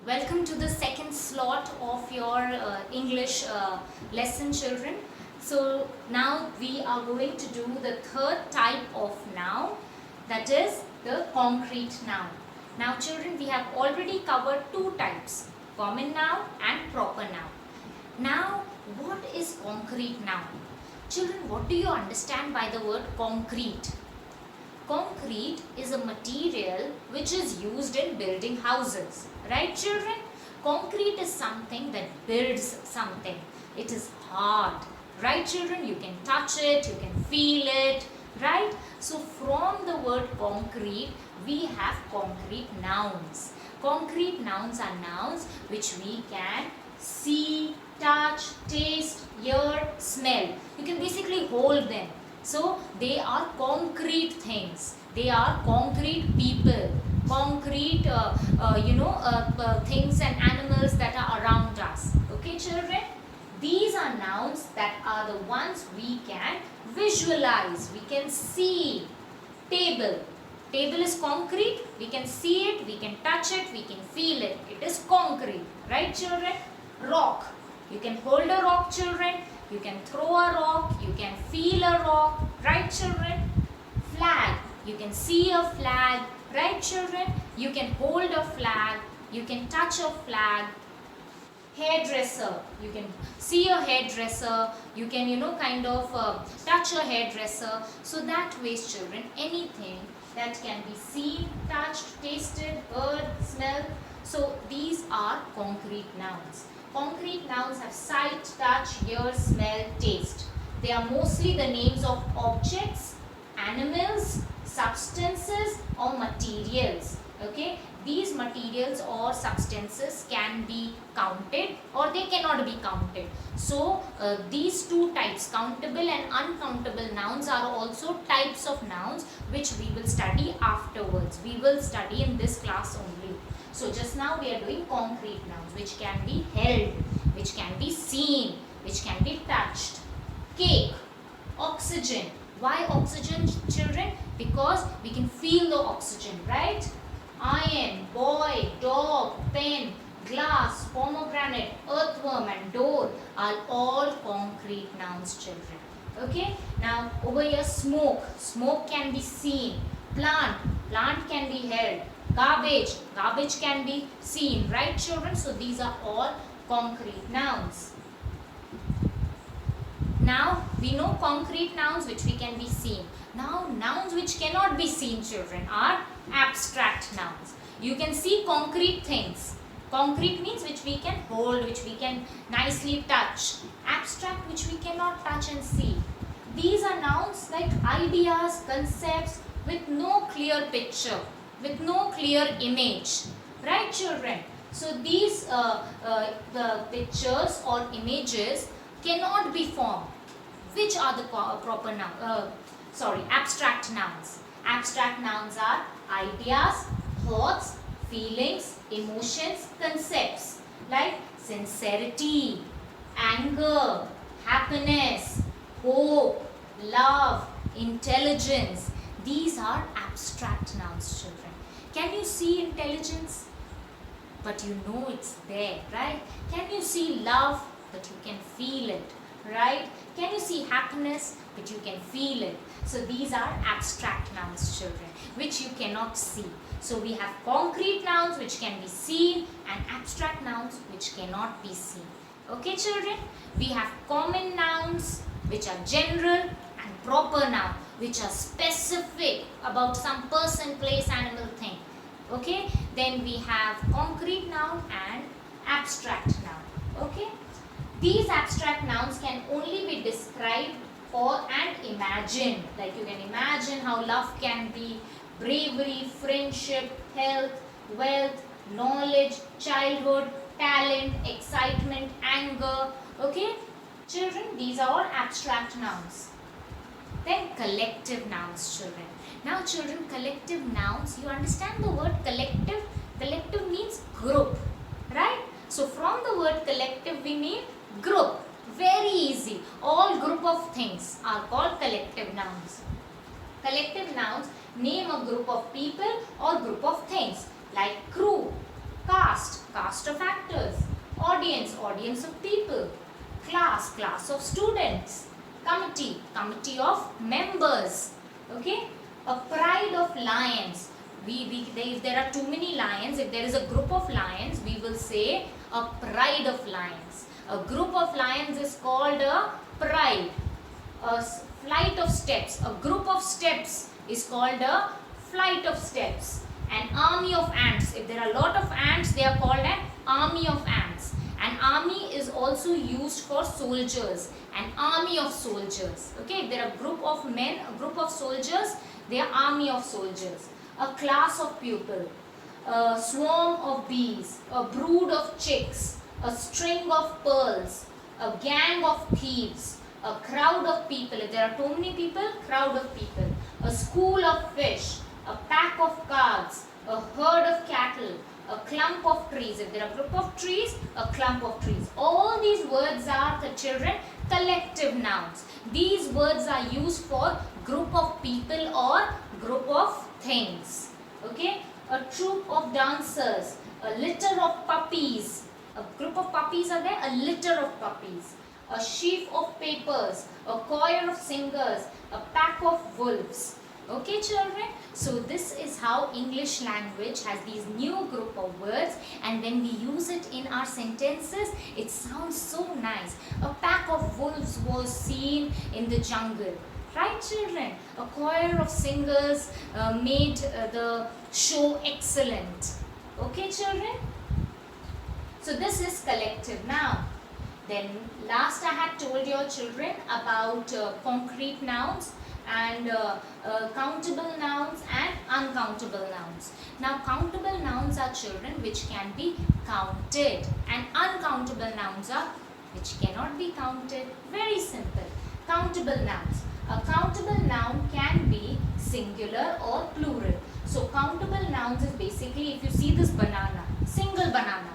Welcome to the second slot of your English lesson, children. So now we are going to do the third type of noun, that is the concrete noun. Now children, we have already covered two types, common noun and proper noun. Now what is concrete noun? Children, what do you understand by the word concrete? Concrete is a material which is used in building houses. Right, children? Concrete is something that builds something. It is hard. Right, children? You can touch it, you can feel it. Right? So, from the word concrete, we have concrete nouns. Concrete nouns are nouns which we can see, touch, taste, hear, smell. You can basically hold them. So they are concrete things. They are concrete people, concrete things and animals that are around us. Okay, children? These are nouns that are the ones we can visualize. We can see. Table. Table is concrete. We can see it. We can touch it. We can feel it. It is concrete. Right, children? Rock. You can hold a rock, children. You can throw a rock. You can feel a rock. Right, children? Flag. You can see a flag. Right, children? You can hold a flag. You can touch a flag. Hairdresser. You can see a hairdresser. You can, touch a hairdresser. So that ways, children, anything that can be seen, touched, tasted, heard, smelled. So these are concrete nouns. Concrete nouns have sight, touch, hear, smell, taste. They are mostly the names of objects, animals, substances or materials. Okay, these materials or substances can be counted or they cannot be counted. So these two types, countable and uncountable nouns, are also types of nouns which we will study afterwards. We will study in this class only. So just now we are doing concrete nouns which can be held, which can be seen, which can be touched. Cake, oxygen. Why oxygen, children? Because we can feel the oxygen, right? Iron, boy, dog, pen, glass, pomegranate, earthworm and door are all concrete nouns, children. Okay? Now over here, smoke. Smoke can be seen. Plant. Plant can be held. Garbage. Garbage can be seen. Right, children? So these are all concrete nouns. Now we know concrete nouns which we can be seen. Now nouns which cannot be seen, children, are abstract nouns. You can see concrete things. Concrete means which we can hold, which we can nicely touch. Abstract which we cannot touch and see. These are nouns like ideas, concepts with no clear picture, with no clear image. Right, children? So these the pictures or images cannot be formed. Which are the proper noun? Abstract nouns. Abstract nouns are ideas, thoughts, feelings, emotions, concepts like sincerity, anger, happiness, hope, love, intelligence. These are abstract nouns, children. Can you see intelligence? But you know it's there, right? Can you see love? But you can feel it, right? Can you see happiness? But you can feel it. So these are abstract nouns, children, which you cannot see. So we have concrete nouns which can be seen and abstract nouns which cannot be seen. Okay, children? We have common nouns which are general and proper noun which are specific about some person, place, animal, thing. Okay? Then we have concrete noun and abstract noun. Okay? These abstract nouns can only be described or and imagined. Like you can imagine how love can be, bravery, friendship, health, wealth, knowledge, childhood, talent, excitement, anger. Okay? Children, these are all abstract nouns. Then collective nouns, children. Now children, collective nouns, you understand the word collective? Collective means group, right? So from the word collective we mean group. Very easy. All group of things are called collective nouns. Collective nouns name a group of people or group of things like crew, cast audience of people. Class, class of students. Committee, committee of members. Okay, a pride of lions. If there are too many lions, if there is a group of lions, we will say a pride of lions. A group of lions is called a pride. A flight of steps, a group of steps is called a flight of steps. An army of ants, if there are a lot of ants, they are called an army of ants. An army is also used for soldiers, an army of soldiers. Okay, if there are a group of men, a group of soldiers, they are army of soldiers. A class of pupil, a swarm of bees, a brood of chicks, a string of pearls, a gang of thieves, a crowd of people. If there are too many people, crowd of people. A school of fish, a pack of cards, a herd of cattle, a clump of trees. If there are a group of trees, a clump of trees. All these words are, the children, collective nouns. These words are used for group of people or group of things. Okay, a troop of dancers, a litter of puppies. A group of puppies are there, a litter of puppies. A sheaf of papers, a choir of singers, a pack of wolves. Okay, children, so this is how English language has these new group of words, and when we use it in our sentences, it sounds so nice. A pack of wolves was seen in the jungle. Right, children? A choir of singers made the show excellent. Okay, children? So this is collective noun. Then last I had told your children about concrete nouns and countable nouns and uncountable nouns. Now countable nouns are, children, which can be counted, and uncountable nouns are which cannot be counted. Very simple. Countable nouns. A countable noun can be singular or plural. So countable nouns is basically, if you see this banana, single banana.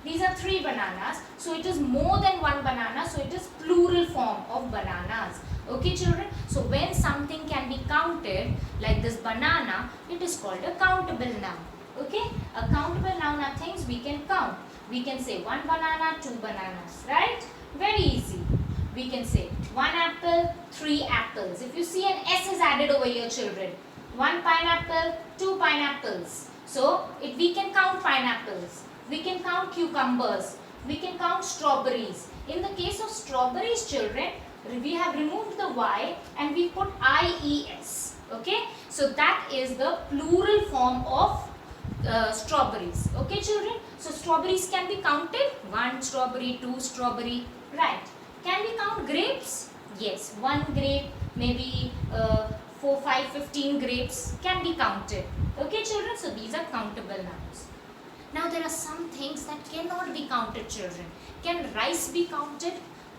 These are 3 bananas, so it is more than 1 banana, so it is plural form of bananas. Okay, children? So when something can be counted, like this banana, it is called a countable noun. Okay? A countable noun are things we can count. We can say 1 banana, 2 bananas, right? Very easy. We can say 1 apple, 3 apples. If you see an S is added over here, children. 1 pineapple, 2 pineapples. So we can count pineapples. We can count cucumbers. We can count strawberries. In the case of strawberries, children, we have removed the Y and we put IES. Okay? So that is the plural form of strawberries. Okay, children? So strawberries can be counted. 1 strawberry, 2 strawberry. Right. Can we count grapes? Yes. 1 grape, maybe 4, 5, 15 grapes can be counted. Okay, children? So these are countable nouns. Now there are some things that cannot be counted, children. Can rice be counted?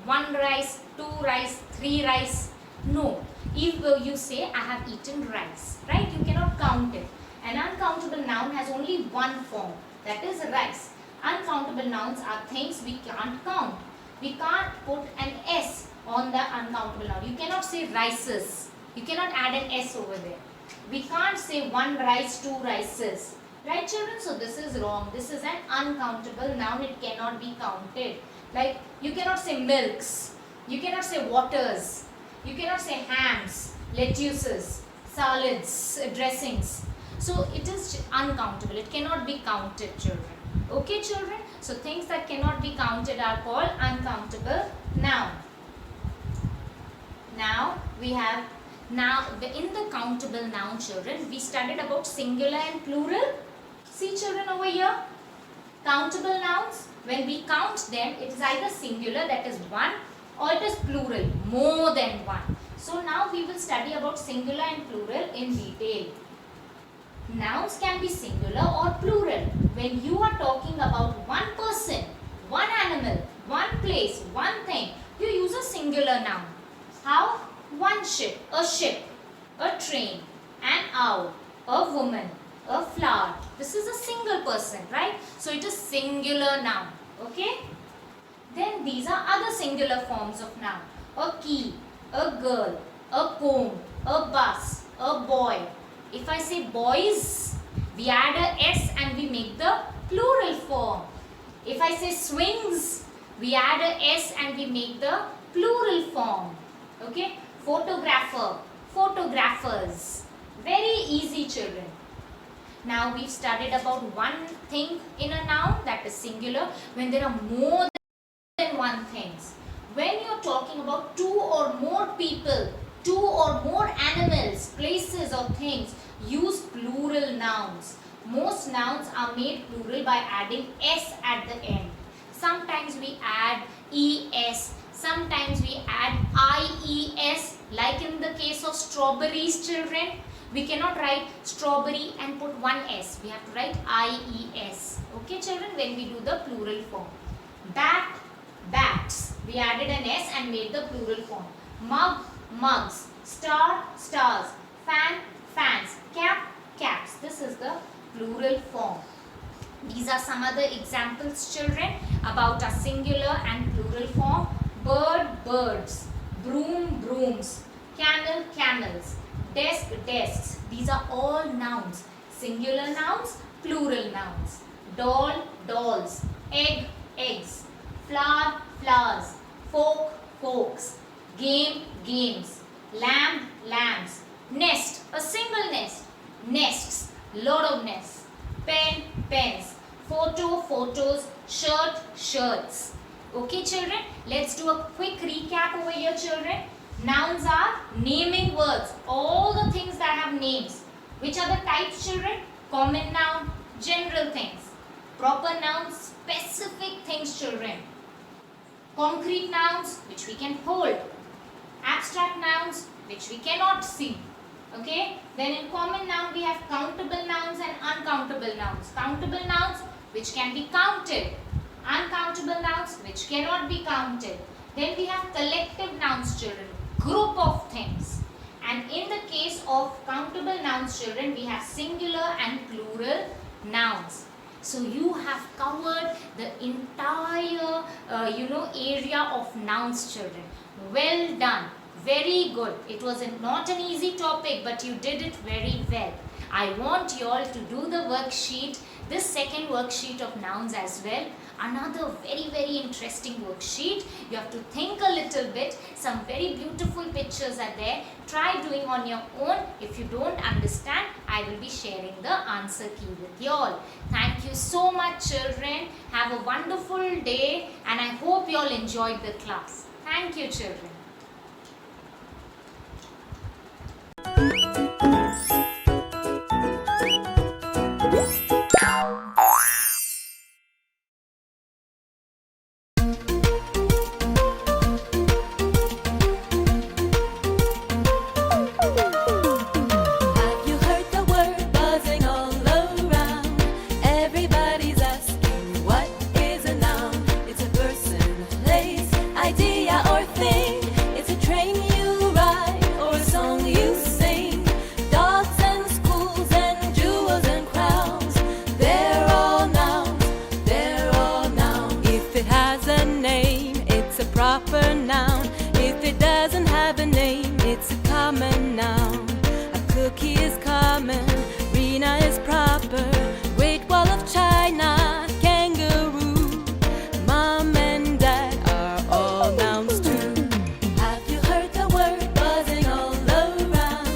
1 rice, 2 rice, 3 rice? No. If you say I have eaten rice, right? You cannot count it. An uncountable noun has only one form, that is rice. Uncountable nouns are things we can't count. We can't put an S on the uncountable noun. You cannot say rices. You cannot add an S over there. We can't say 1 rice, 2 rices. Right, children? So this is wrong. This is an uncountable noun. It cannot be counted. Like you cannot say milks. You cannot say waters. You cannot say hams, lettuces, salads, dressings. So it is uncountable. It cannot be counted, children. Okay, children? So things that cannot be counted are called uncountable noun. Now we have, in the countable noun, children, we studied about singular and plural. See, children, over here, countable nouns, when we count them, it is either singular, that is 1, or it is plural, more than 1. So now we will study about singular and plural in detail. Nouns can be singular or plural. When you are talking about one person, one animal, one place, one thing, you use a singular noun. How? One ship, a train, an owl, a woman, a flower. This is a single person, right? So it is singular noun. Okay? Then these are other singular forms of noun. A key, a girl, a comb, a bus, a boy. If I say boys, we add a S and we make the plural form. If I say swings, We add a S and we make the plural form. Okay, photographer, photographers. Very easy, children. Now we've studied about one thing in a noun, that is singular, when there are more than one things. When you're talking about two or more people, two or more animals, places or things, use plural nouns. Most nouns are made plural by adding S at the end. Sometimes we add ES, sometimes we add IES, like in the case of strawberries, children. We cannot write strawberry and put one S. We have to write IES. Okay, children, when we do the plural form. Bat, bats. We added an S and made the plural form. Mug, mugs. Star, stars. Fan, fans. Cap, caps. This is the plural form. These are some other examples, children, about a singular and plural form. Bird, birds. Broom, brooms. Camel, camels. Desk, desks. These are all nouns. Singular nouns, plural nouns. Doll, dolls. Egg, eggs. Flower, flowers. Folk, folks. Game, games. Lamb, lambs. Nest, a single nest. Nests, lot of nests. Pen, pens. Photo, photos. Shirt, shirts. Okay, children, let's do a quick recap over here, children. Nouns are naming words, all the things that have names. Which are the types, children? Common noun, general things. Proper nouns, specific things, children. Concrete nouns, which we can hold. Abstract nouns, which we cannot see. Okay? Then in common noun, we have countable nouns and uncountable nouns. Countable nouns, which can be counted. Uncountable nouns, which cannot be counted. Then we have collective nouns, children. Group of things. And in the case of countable nouns, children, we have singular and plural nouns. So you have covered the entire area of nouns, children. Well done. Very good. It was not an easy topic, but you did it very well. I want you all to do the worksheet, this second worksheet of nouns as well. Another very interesting worksheet. You have to think a little bit. Some very beautiful pictures are there. Try doing on your own. If you don't understand, I will be sharing the answer key with you all. Thank you so much, children. Have a wonderful day, and I hope you all enjoyed the class. Thank you, children. Proper noun. If it doesn't have a name, it's a common noun. A cookie is common, Rena is proper. Great Wall of China, kangaroo. Mom and dad are all nouns too. Have you heard the word buzzing all around?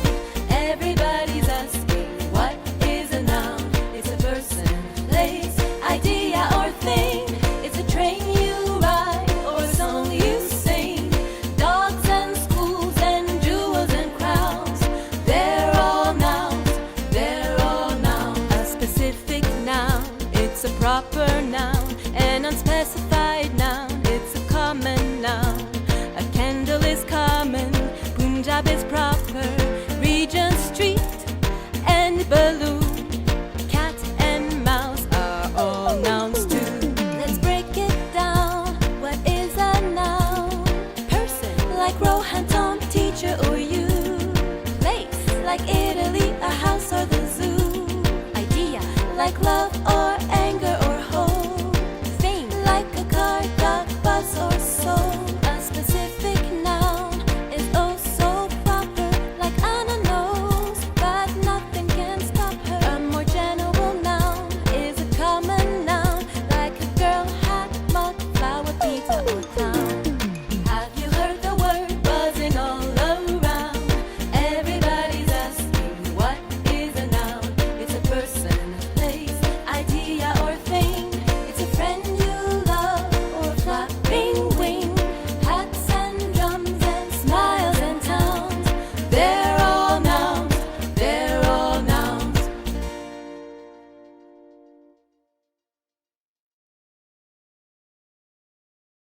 Everybody's asking, what is a noun? It's a person, place, idea or thing. It's a train you ride or a song you sing. Dogs and schools and jewels and crowns. They're all nouns, they're all nouns. A specific noun, it's a proper noun. An unspecified